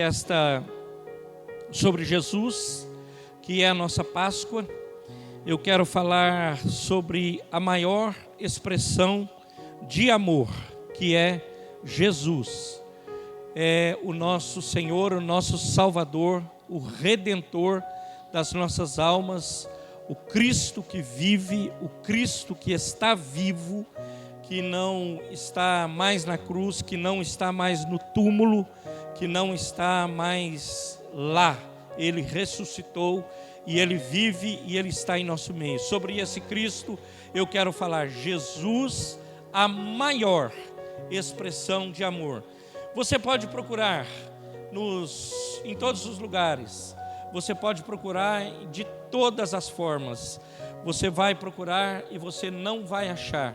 Esta sobre Jesus, que é a nossa Páscoa. Eu quero falar sobre a maior expressão de amor, que é Jesus. É o nosso Senhor, o nosso Salvador, o Redentor das nossas almas, o Cristo que vive, o Cristo que está vivo, que não está mais na cruz, que não está mais no túmulo, que não está mais lá. Ele ressuscitou e Ele vive e Ele está em nosso meio. Sobre esse Cristo eu quero falar. Jesus, a maior expressão de amor. Você pode procurar em todos os lugares. Você pode procurar de todas as formas. Você vai procurar e você não vai achar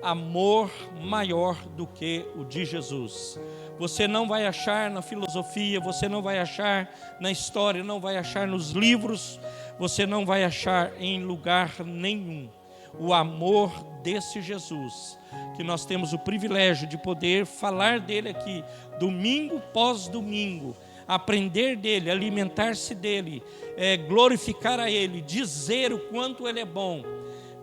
amor maior do que o de Jesus. Você não vai achar na filosofia, você não vai achar na história, não vai achar nos livros, você não vai achar em lugar nenhum o amor desse Jesus, que nós temos o privilégio de poder falar dele aqui, domingo pós domingo, aprender dele, alimentar-se dele, glorificar a ele, dizer o quanto ele é bom.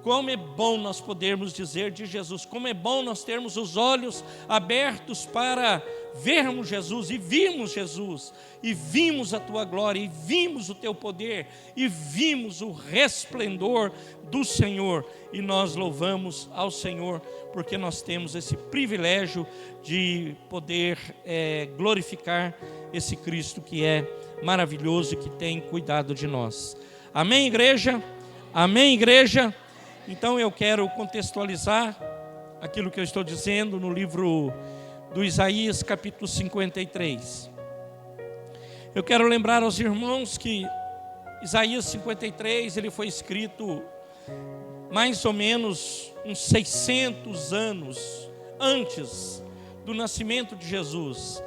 Como é bom nós podermos dizer de Jesus, como é bom nós termos os olhos abertos para vermos Jesus e vimos Jesus, e vimos a tua glória, e vimos o teu poder, e vimos o resplendor do Senhor, e nós louvamos ao Senhor, porque nós temos esse privilégio de poder glorificar esse Cristo que é maravilhoso e que tem cuidado de nós. Amém, igreja? Amém, igreja? Então eu quero contextualizar aquilo que eu estou dizendo no livro do Isaías, capítulo 53. Eu quero lembrar aos irmãos que Isaías 53, ele foi escrito mais ou menos uns 600 anos antes do nascimento de Jesus.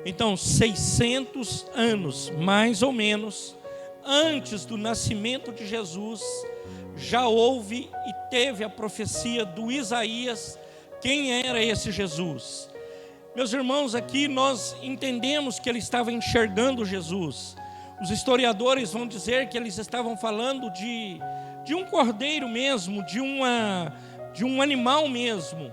Então, 600 anos, mais ou menos, antes do nascimento de Jesus, já houve e teve a profecia do Isaías, quem era esse Jesus. Meus irmãos, aqui nós entendemos que ele estava enxergando Jesus. Os historiadores vão dizer que eles estavam falando de um cordeiro mesmo, de um animal mesmo,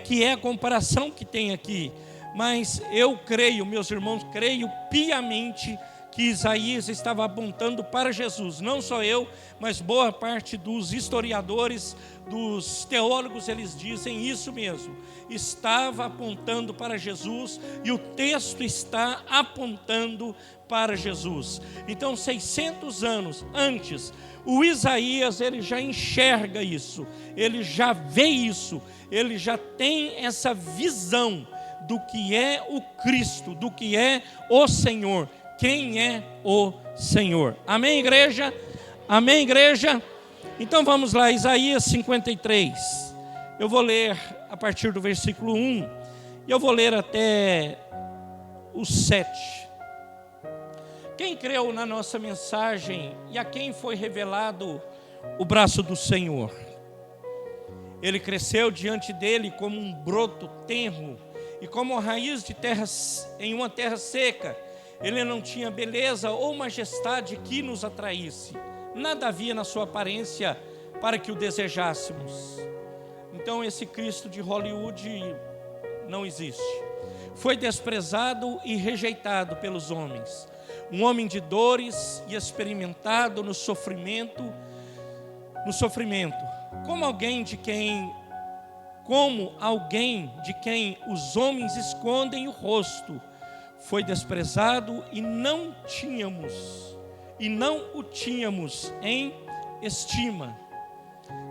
que é a comparação que tem aqui. Mas eu creio, meus irmãos, creio piamente que Isaías estava apontando para Jesus. Não só eu, mas boa parte dos historiadores, dos teólogos, eles dizem isso mesmo. Estava apontando para Jesus e o texto está apontando para Jesus. Então, 600 anos antes, o Isaías, ele já enxerga isso, ele já vê isso, ele já tem essa visão do que é o Cristo, do que é o Senhor. Quem é o Senhor? Amém, igreja? Amém, igreja? Então vamos lá, Isaías 53. Eu vou ler a partir do versículo 1 e eu vou ler até o 7. Quem creu na nossa mensagem e a quem foi revelado o braço do Senhor? Ele cresceu diante dele como um broto tenro e como a raiz de em uma terra seca. Ele não tinha beleza ou majestade que nos atraísse. Nada havia na sua aparência para que o desejássemos. Então esse Cristo de Hollywood não existe. Foi desprezado e rejeitado pelos homens. Um homem de dores e experimentado no sofrimento. Como alguém de quem os homens escondem o rosto. Foi desprezado e não o tínhamos em estima.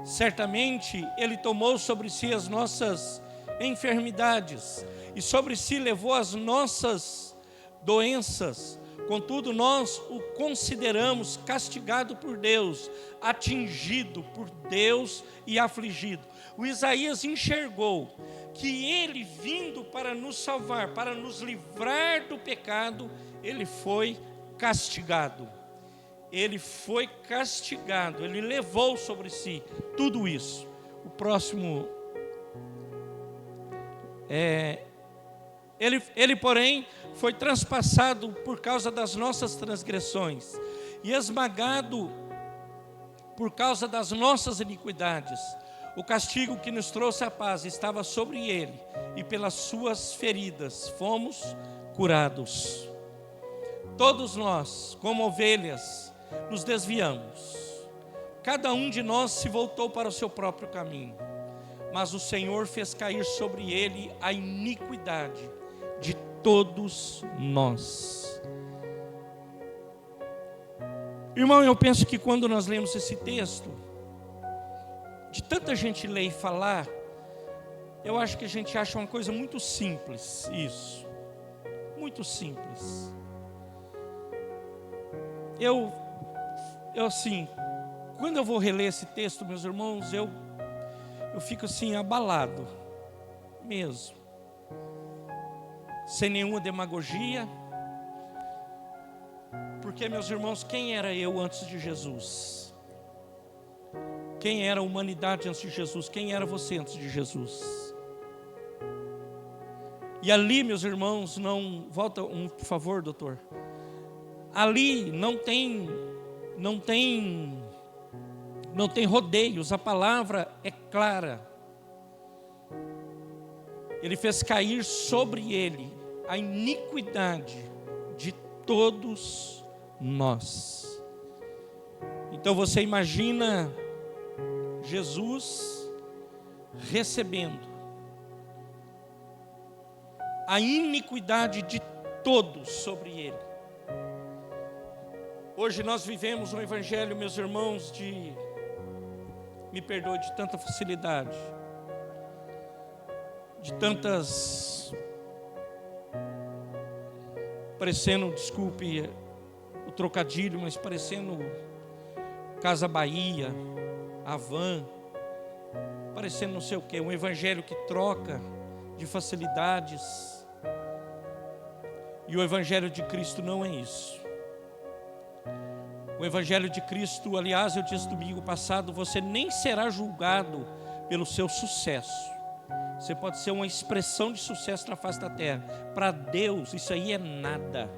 Certamente ele tomou sobre si as nossas enfermidades e sobre si levou as nossas doenças. Contudo, nós o consideramos castigado por Deus, atingido por Deus e afligido. O Isaías enxergou que ele vindo para nos salvar, para nos livrar do pecado, ele foi castigado. Ele foi castigado, ele levou sobre si tudo isso. O próximo Ele, porém, foi transpassado por causa das nossas transgressões e esmagado por causa das nossas iniquidades. O castigo que nos trouxe a paz estava sobre ele, e pelas suas feridas fomos curados. Todos nós, como ovelhas, nos desviamos. Cada um de nós se voltou para o seu próprio caminho, mas o Senhor fez cair sobre ele a iniquidade de todos nós. Irmão, eu penso que quando nós lemos esse texto, de tanta gente ler e falar, eu acho que a gente acha uma coisa muito simples, isso, muito simples. Eu assim, quando eu vou reler esse texto, meus irmãos, eu fico assim, abalado, mesmo, sem nenhuma demagogia, porque, meus irmãos, quem era eu antes de Jesus? Quem era a humanidade antes de Jesus? Quem era você antes de Jesus? E ali, meus irmãos, não... Volta por favor, doutor. Ali não tem rodeios, a palavra é clara. Ele fez cair sobre ele a iniquidade de todos nós. Então você imagina Jesus recebendo a iniquidade de todos sobre ele. Hoje nós vivemos um evangelho, meus irmãos, me perdoe, de tanta facilidade, de tantas, parecendo, desculpe o trocadilho, mas parecendo Casa Bahia, Havan, parecendo não sei o que, um evangelho que troca de facilidades. E o evangelho de Cristo não é isso. O evangelho de Cristo, aliás, eu disse domingo passado, você nem será julgado pelo seu sucesso. Você pode ser uma expressão de sucesso na face da terra. Para Deus, isso aí é nada.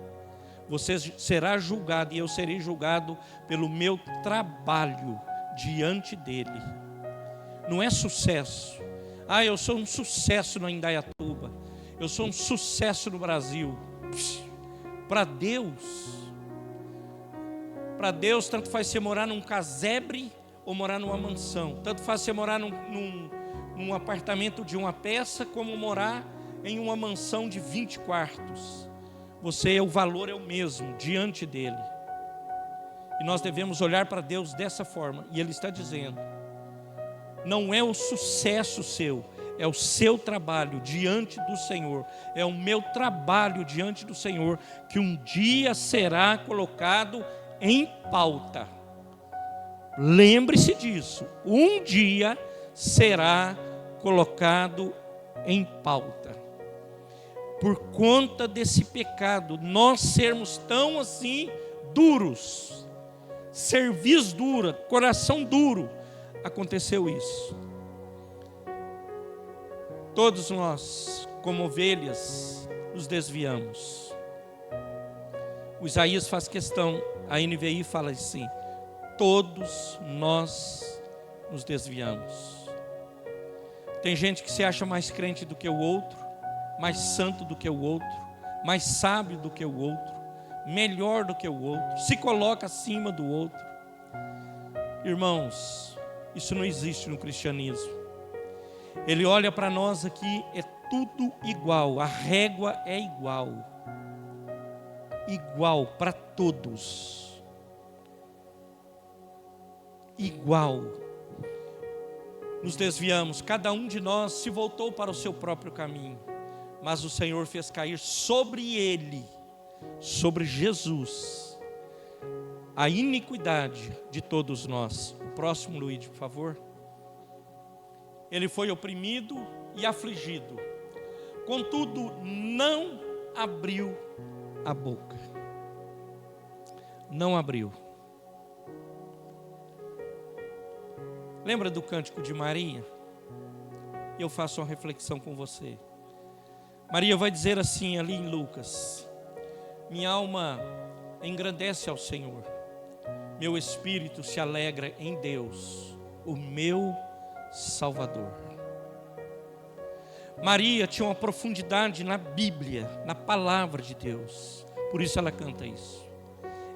Você será julgado e eu serei julgado pelo meu trabalho diante dele. Não é sucesso. Eu sou um sucesso no Indaiatuba. Eu sou um sucesso no Brasil. Para Deus, tanto faz você morar num casebre ou morar numa mansão. Tanto faz você morar num apartamento de uma peça, como morar em uma mansão de 20 quartos. O valor é o mesmo diante dele. E nós devemos olhar para Deus dessa forma. E ele está dizendo, não é o sucesso seu, é o seu trabalho diante do Senhor, é o meu trabalho diante do Senhor, que um dia será colocado em pauta. Lembre-se disso, um dia será colocado em pauta. Por conta desse pecado, nós sermos tão assim duros, cerviz dura, coração duro, aconteceu isso. Todos nós, como ovelhas, nos desviamos. O Isaías faz questão, a NVI fala assim, todos nós nos desviamos. Tem gente que se acha mais crente do que o outro, mais santo do que o outro, mais sábio do que o outro, melhor do que o outro, se coloca acima do outro. Irmãos, isso não existe no cristianismo. Ele olha para nós aqui, é tudo igual, a régua é igual. Igual para todos. Igual. Nos desviamos, cada um de nós se voltou para o seu próprio caminho. Mas o Senhor fez cair sobre ele, sobre Jesus, a iniquidade de todos nós. O próximo, Luíde, por favor. Ele foi oprimido e afligido, contudo não abriu a boca. Não abriu. Lembra do cântico de Maria? Eu faço uma reflexão com você. Maria vai dizer assim ali em Lucas: minha alma engrandece ao Senhor, meu espírito se alegra em Deus, o meu Salvador. Maria tinha uma profundidade na Bíblia, na palavra de Deus, por isso ela canta isso.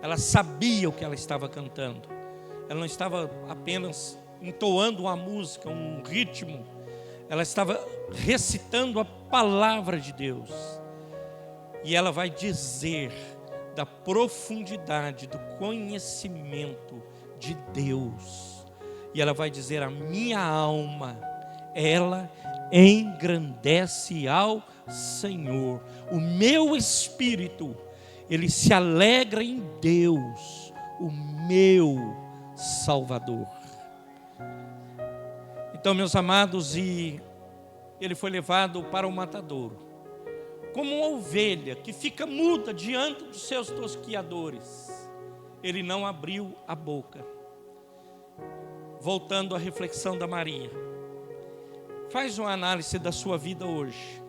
Ela sabia o que ela estava cantando, ela não estava apenas entoando uma música, um ritmo, ela estava recitando a palavra de Deus. E ela vai dizer da profundidade do conhecimento de Deus. E ela vai dizer: a minha alma, ela engrandece ao Senhor. O meu espírito, ele se alegra em Deus, o meu Salvador. Então, meus amados, e ele foi levado para o matadouro, como uma ovelha que fica muda diante dos seus tosquiadores. Ele não abriu a boca. Voltando à reflexão da Maria, faz uma análise da sua vida hoje.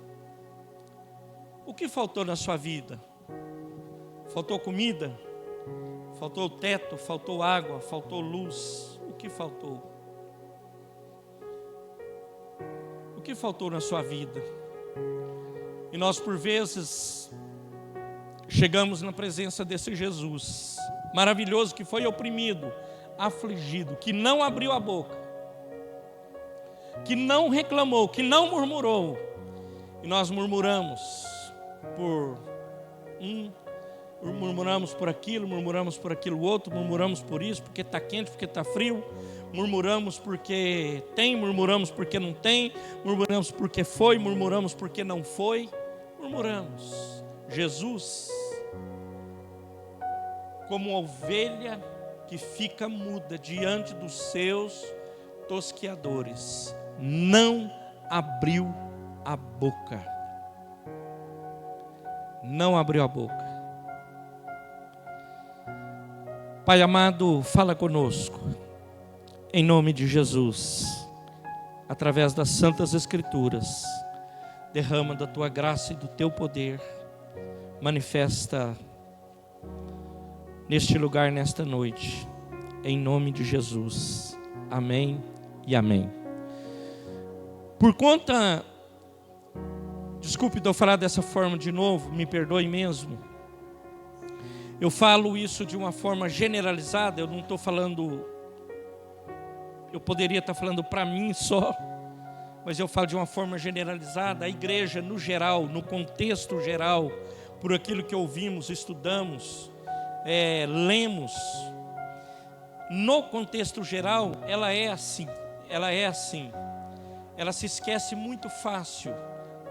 O que faltou na sua vida? Faltou comida? Faltou teto? Faltou água? Faltou luz? O que faltou? O que faltou na sua vida? E nós, por vezes, chegamos na presença desse Jesus maravilhoso, que foi oprimido, afligido, que não abriu a boca, que não reclamou, que não murmurou. E nós murmuramos murmuramos por aquilo outro, murmuramos por isso, porque está quente, porque está frio, murmuramos porque tem, murmuramos porque não tem, murmuramos porque foi, murmuramos porque não foi, murmuramos. Jesus, como uma ovelha que fica muda diante dos seus tosquiadores, não abriu a boca. Não abriu a boca. Pai amado, fala conosco, em nome de Jesus, através das Santas Escrituras. Derrama da Tua graça e do Teu poder, manifesta neste lugar, nesta noite, em nome de Jesus. Amém e amém. Por conta, desculpe de eu falar dessa forma de novo, me perdoe mesmo. Eu falo isso de uma forma generalizada, eu não estou falando, eu poderia estar falando para mim só, mas eu falo de uma forma generalizada, a igreja no geral, no contexto geral, por aquilo que ouvimos, estudamos, lemos. No contexto geral, ela é assim. Ela se esquece muito fácil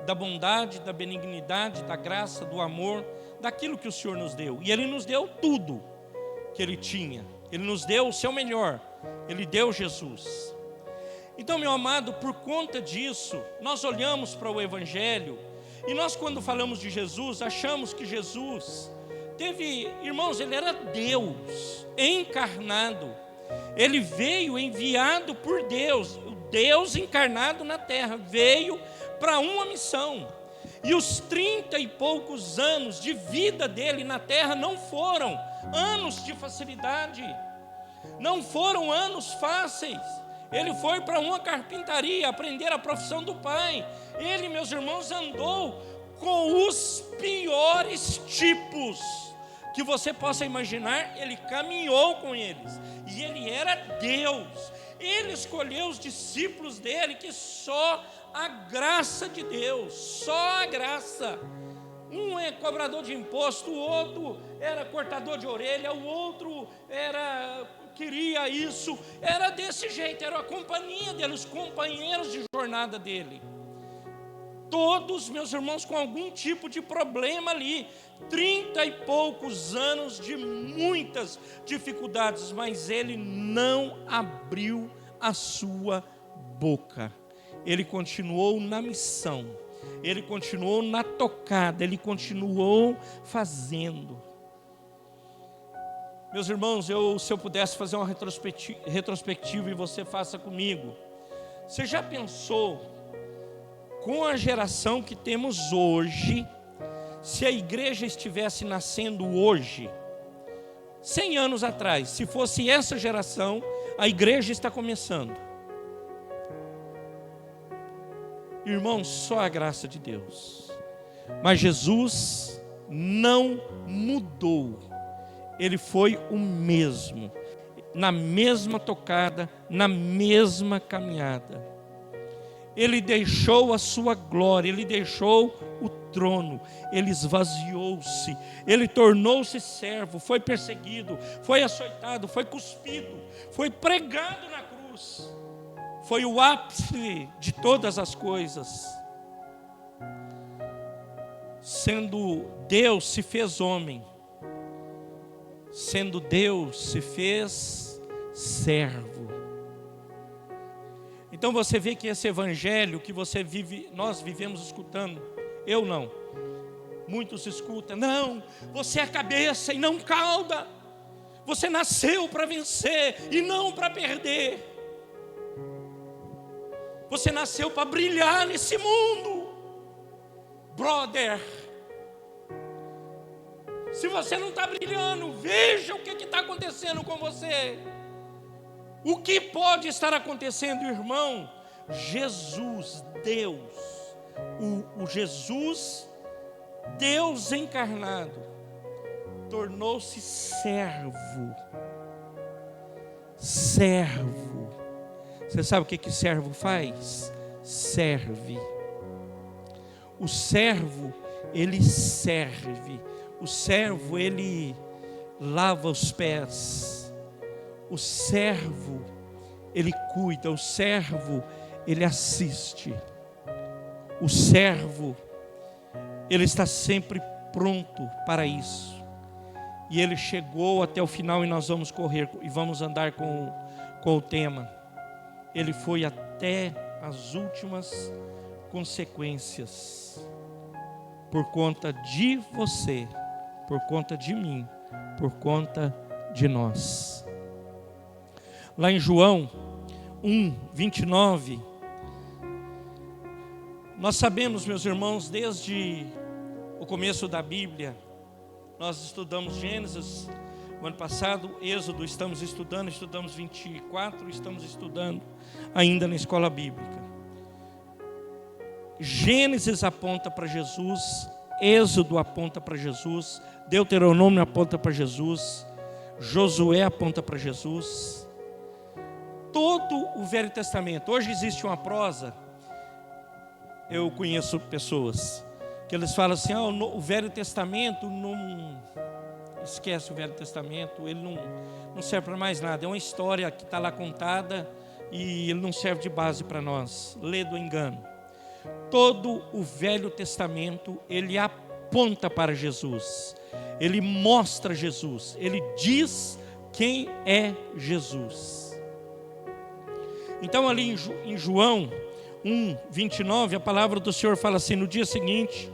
da bondade, da benignidade, da graça, do amor, daquilo que o Senhor nos deu. E Ele nos deu tudo que Ele tinha. Ele nos deu o seu melhor. Ele deu Jesus. Então, meu amado, por conta disso, nós olhamos para o Evangelho e nós, quando falamos de Jesus, achamos que Jesus teve, irmãos, Ele era Deus encarnado. Ele veio enviado por Deus, o Deus encarnado na terra, veio para uma missão. E os 30 e poucos anos de vida dele na terra não foram anos de facilidade, não foram anos fáceis. Ele foi para uma carpintaria aprender a profissão do pai. Ele, meus irmãos, andou com os piores tipos que você possa imaginar. Ele caminhou com eles, e ele era Deus. Ele escolheu os discípulos dele, que só a graça de Deus, só a graça. Um é cobrador de imposto, o outro era cortador de orelha, o outro queria isso, era desse jeito, era a companhia dele, os companheiros de jornada dele. Todos, meus irmãos, com algum tipo de problema ali, 30 e poucos anos de muitas dificuldades, mas ele não abriu a sua boca. Ele continuou na missão, ele continuou na tocada, ele continuou fazendo. Meus irmãos, se eu pudesse fazer uma retrospectiva e você faça comigo, você já pensou com a geração que temos hoje, se a igreja estivesse nascendo hoje, 100 anos atrás, se fosse essa geração, a igreja está começando. Irmãos, só a graça de Deus. Mas Jesus não mudou. Ele foi o mesmo, na mesma tocada, na mesma caminhada. Ele deixou a sua glória, ele deixou o trono, ele esvaziou-se, ele tornou-se servo, foi perseguido, foi açoitado, foi cuspido, foi pregado na cruz. Foi o ápice de todas as coisas. Sendo Deus, se fez homem. Sendo Deus, se fez servo. Então você vê que esse evangelho que nós vivemos escutando, eu não. Muitos escutam, não, você é a cabeça e não cauda. Você nasceu para vencer e não para perder. Você nasceu para brilhar nesse mundo. Brother, se você não está brilhando, veja o que está acontecendo com você. O que pode estar acontecendo, irmão? Jesus, Deus, o Jesus, Deus encarnado, tornou-se servo. Servo. Você sabe o que servo faz? Serve. O servo, ele serve. O servo, ele lava os pés. O servo, ele cuida. O servo, ele assiste. O servo, ele está sempre pronto para isso. E ele chegou até o final e nós vamos correr e vamos andar com o tema. Ele foi até as últimas consequências. Por conta de você, por conta de mim, por conta de nós. Lá em João 1:29, nós sabemos, meus irmãos, desde o começo da Bíblia, nós estudamos Gênesis, o ano passado, Êxodo estamos estudamos 24, estamos estudando ainda na escola bíblica. Gênesis aponta para Jesus, Êxodo aponta para Jesus, Deuteronômio aponta para Jesus, Josué aponta para Jesus. Todo o Velho Testamento, hoje existe uma prosa, eu conheço pessoas que eles falam assim, o Velho Testamento não... Esquece o Velho Testamento, ele não serve para mais nada. É uma história que está lá contada e ele não serve de base para nós. Lê do engano. Todo o Velho Testamento, ele aponta para Jesus. Ele mostra Jesus. Ele diz quem é Jesus. Então ali em João 1:29, a palavra do Senhor fala assim, no dia seguinte,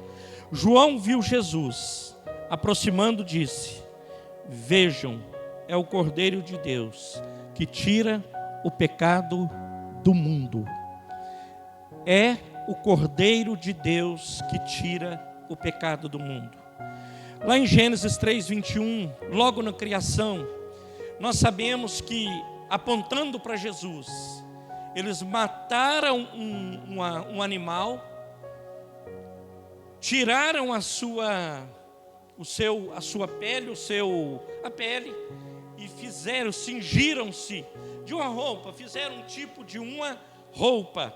João viu Jesus, aproximando, disse, vejam, é o Cordeiro de Deus, que tira o pecado do mundo. É o Cordeiro de Deus que tira o pecado do mundo. Lá em Gênesis 3:21, logo na criação, nós sabemos que, apontando para Jesus, eles mataram um animal, tiraram a sua pele, a pele, e cingiram-se de uma roupa, fizeram um tipo de uma roupa.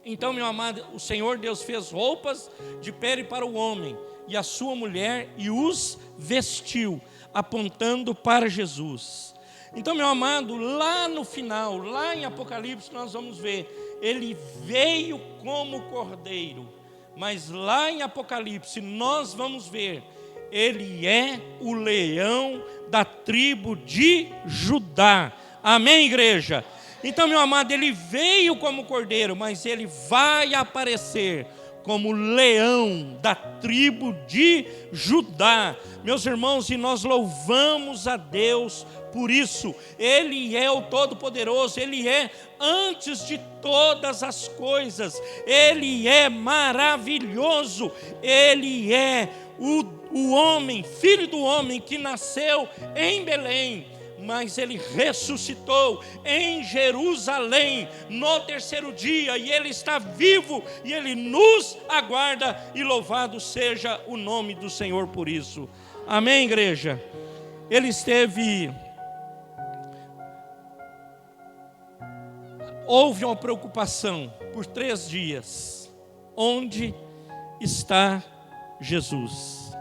Então, meu amado, o Senhor Deus fez roupas de pele para o homem e a sua mulher e os vestiu, apontando para Jesus. Então, meu amado, lá no final, lá em Apocalipse, nós vamos ver, ele veio como cordeiro, mas lá em Apocalipse nós vamos ver, ele é o leão da tribo de Judá. Amém, igreja? Então, meu amado, ele veio como cordeiro, mas ele vai aparecer como leão da tribo de Judá. Meus irmãos, e nós louvamos a Deus por isso. Ele é o Todo-Poderoso, Ele é antes de todas as coisas, Ele é maravilhoso, Ele é o homem, filho do homem que nasceu em Belém, mas Ele ressuscitou em Jerusalém no terceiro dia, e Ele está vivo, e Ele nos aguarda, e louvado seja o nome do Senhor por isso. Amém, igreja? Houve uma preocupação por 3 dias. Onde está Jesus?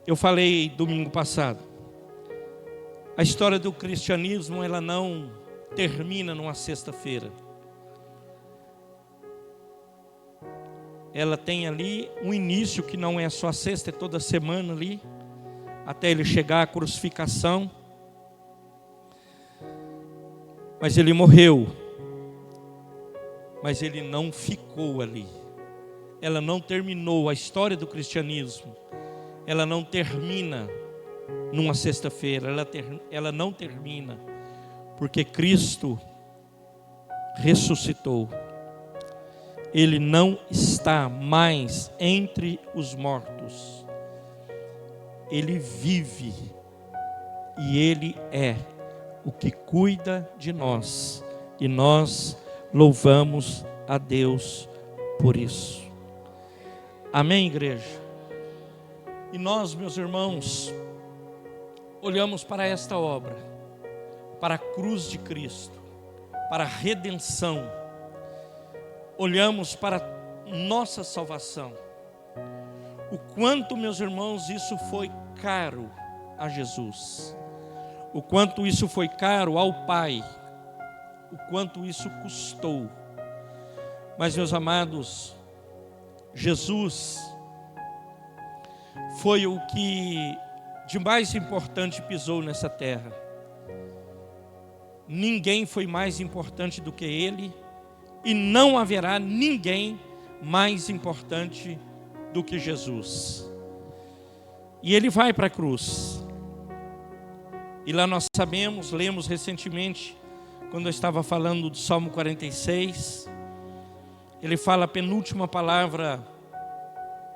Eu falei domingo passado, a história do cristianismo, ela não termina numa sexta-feira. Ela tem ali um início que não é só a sexta, é toda semana ali, até ele chegar à crucificação. Mas ele morreu, mas ele não ficou ali. Ela não terminou, a história do cristianismo, ela não termina numa sexta-feira, ela não termina, porque Cristo ressuscitou. Ele não está mais entre os mortos. Ele vive, e Ele é o que cuida de nós, e nós louvamos a Deus por isso. Amém, igreja? E nós, meus irmãos, olhamos para esta obra, para a cruz de Cristo, para a redenção, olhamos para nossa salvação. O quanto, meus irmãos, isso foi caro a Jesus, o quanto isso foi caro ao Pai, o quanto isso custou. Mas, meus amados, Jesus foi o que de mais importante pisou nessa terra. Ninguém foi mais importante do que Ele, e não haverá ninguém mais importante do que Jesus. E Ele vai para a cruz, e lá nós sabemos, lemos recentemente, quando eu estava falando do Salmo 46, ele fala a penúltima palavra,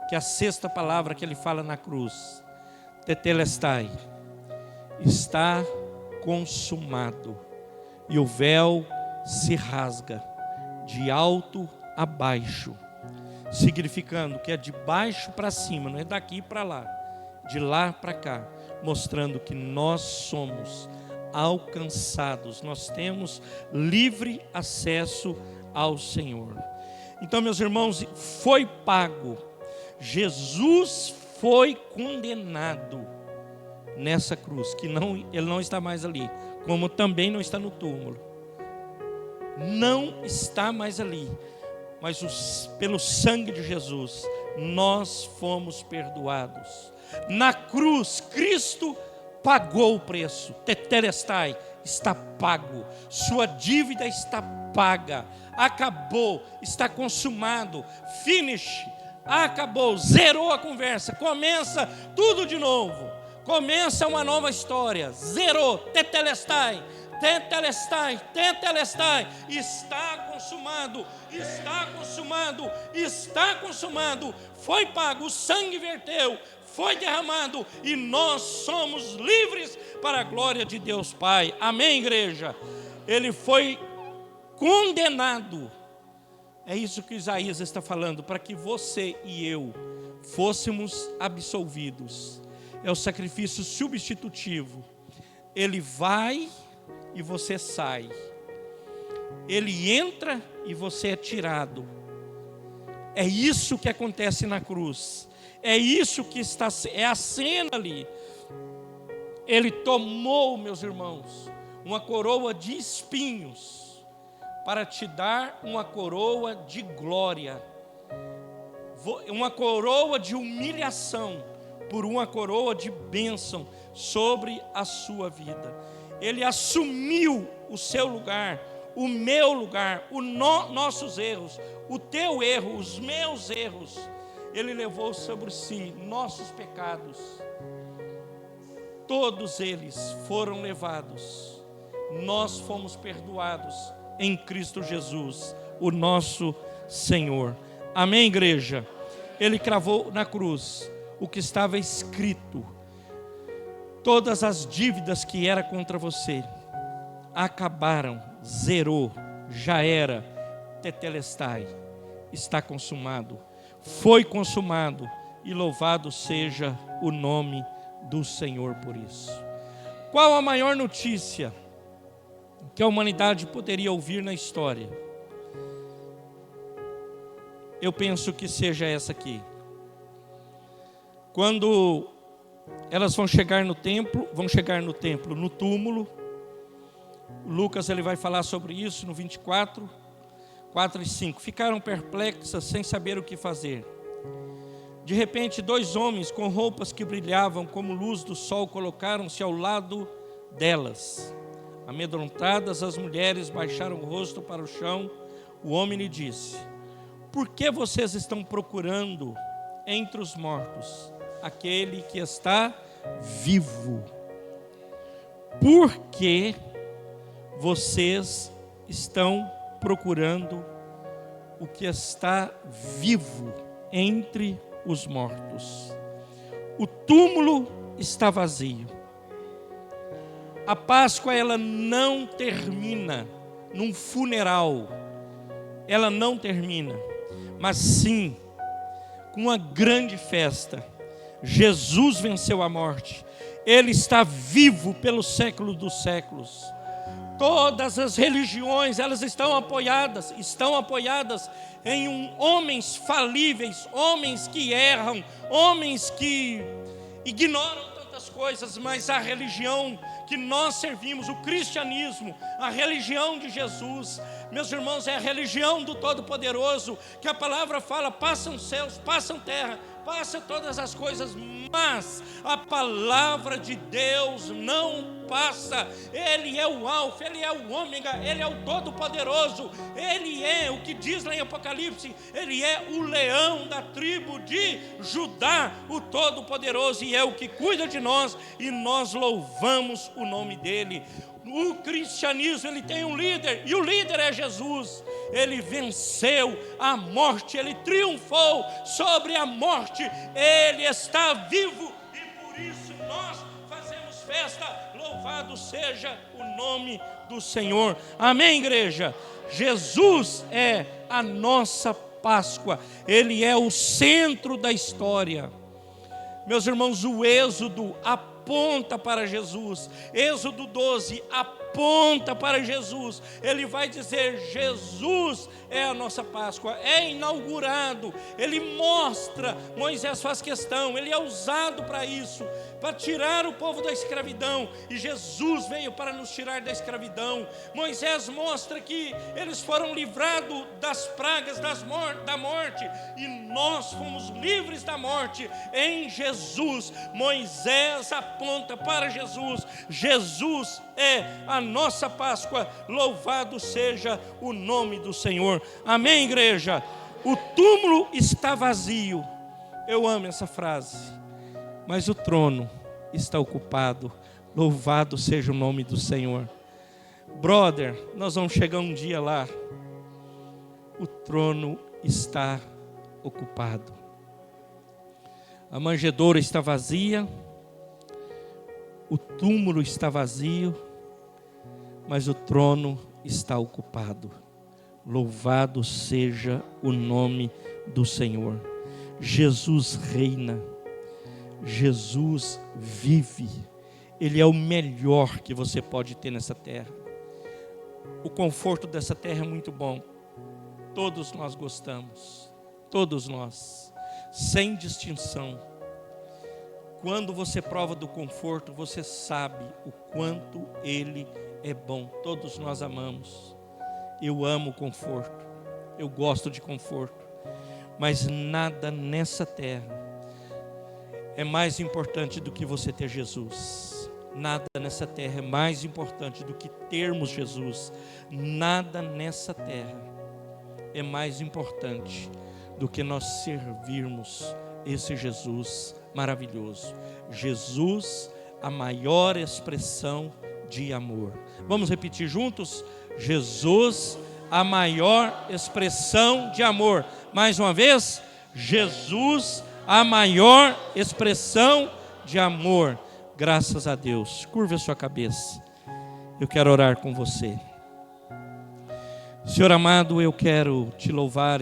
que é a 6ª palavra que ele fala na cruz: tetelestai, está consumado. E o véu se rasga de alto a baixo, significando que é de baixo para cima, não é daqui para lá, de lá para cá, mostrando que nós somos alcançados, nós temos livre acesso ao Senhor. Então, meus irmãos, foi pago. Jesus foi condenado nessa cruz, que ele não está mais ali, como também não está no túmulo, não está mais ali, mas pelo sangue de Jesus nós fomos perdoados. Na cruz Cristo pagou o preço. Tetelestai, está pago, sua dívida está paga, acabou, está consumado, finish, acabou, zerou a conversa, começa tudo de novo, começa uma nova história, zerou, tetelestai, tetelestai, tetelestai, está consumado, está consumado, está consumado, foi pago, o sangue verteu, foi derramado, e nós somos livres para a glória de Deus Pai. Amém, igreja? Ele foi condenado. É isso que Isaías está falando, para que você e eu fôssemos absolvidos. É o sacrifício substitutivo. Ele vai e você sai. Ele entra e você é tirado. É isso que acontece na cruz. É isso que é a cena ali. Ele tomou, meus irmãos, uma coroa de espinhos para te dar uma coroa de glória, uma coroa de humilhação por uma coroa de bênção sobre a sua vida. Ele assumiu o seu lugar, o meu lugar, nossos erros, o teu erro, os meus erros. Ele levou sobre si nossos pecados. Todos eles foram levados. Nós fomos perdoados em Cristo Jesus, o nosso Senhor. Amém, igreja? Ele cravou na cruz o que estava escrito. Todas as dívidas que era contra você acabaram, zerou, já era, tetelestai, está consumado, foi consumado, e louvado seja o nome do Senhor por isso. Qual a maior notícia que a humanidade poderia ouvir na história? Eu penso que seja essa aqui. Quando elas vão chegar no templo, no túmulo. Lucas ele vai falar sobre isso no 24, 4 e 5. Ficaram perplexas, sem saber o que fazer. De repente, 2 homens com roupas que brilhavam como luz do sol colocaram-se ao lado delas. Amedrontadas, as mulheres baixaram o rosto para o chão. O homem lhe disse: por que vocês estão procurando entre os mortos aquele que está vivo? Por que vocês estão procurando o que está vivo entre os mortos? O túmulo está vazio. A Páscoa ela não termina num funeral. Ela não termina, mas sim com uma grande festa. Jesus venceu a morte. Ele está vivo pelo século dos séculos. Todas as religiões, elas estão apoiadas em homens falíveis, homens que erram, homens que ignoram tantas coisas, mas a religião que nós servimos, o cristianismo, a religião de Jesus, meus irmãos, é a religião do Todo-Poderoso, que a palavra fala: passam céus, passam terra, passa todas as coisas, mas a palavra de Deus não passa. Ele é o alfa, ele é o ômega, ele é o Todo-Poderoso, ele é o que diz lá em Apocalipse, ele é o leão da tribo de Judá, o Todo-Poderoso, e é o que cuida de nós, e nós louvamos o nome dele. O cristianismo ele tem um líder, e o líder é Jesus. Ele venceu a morte, ele triunfou sobre a morte, ele está vivo, e por isso nós fazemos festa. Louvado seja o nome do Senhor. Amém, igreja? Jesus é a nossa Páscoa, ele é o centro da história. Meus irmãos, o Êxodo aponta para Jesus. Êxodo 12 aponta para Jesus. Ele vai dizer: Jesus é a nossa Páscoa, é inaugurado. Ele mostra, Moisés faz questão, ele é usado para isso, para tirar o povo da escravidão, e Jesus veio para nos tirar da escravidão. Moisés mostra que eles foram livrados das pragas da morte, e nós fomos livres da morte em Jesus. Moisés aponta para Jesus. Jesus é a nossa Páscoa. Louvado seja o nome do Senhor. Amém, igreja? O túmulo está vazio. Eu amo essa frase. Mas o trono está ocupado. Louvado seja o nome do Senhor. Brother, nós vamos chegar um dia lá. O trono está ocupado. A manjedoura está vazia. O túmulo está vazio. Mas o trono está ocupado. Louvado seja o nome do Senhor. Jesus reina. Jesus vive. Ele é o melhor que você pode ter nessa terra. O conforto dessa terra é muito bom. Todos nós gostamos. Todos nós. Sem distinção. Quando você prova do conforto, você sabe o quanto ele é bom. Todos nós amamos. Eu amo conforto. Eu gosto de conforto. Mas nada nessa terra é mais importante do que você ter Jesus. Nada nessa terra é mais importante do que termos Jesus. Nada nessa terra é mais importante do que nós servirmos esse Jesus maravilhoso. Jesus, a maior expressão de amor. Vamos repetir juntos? Jesus, a maior expressão de amor. Mais uma vez, Jesus, a maior expressão de amor. Graças a Deus. Curva a sua cabeça. Eu quero orar com você. Senhor amado, eu quero te louvar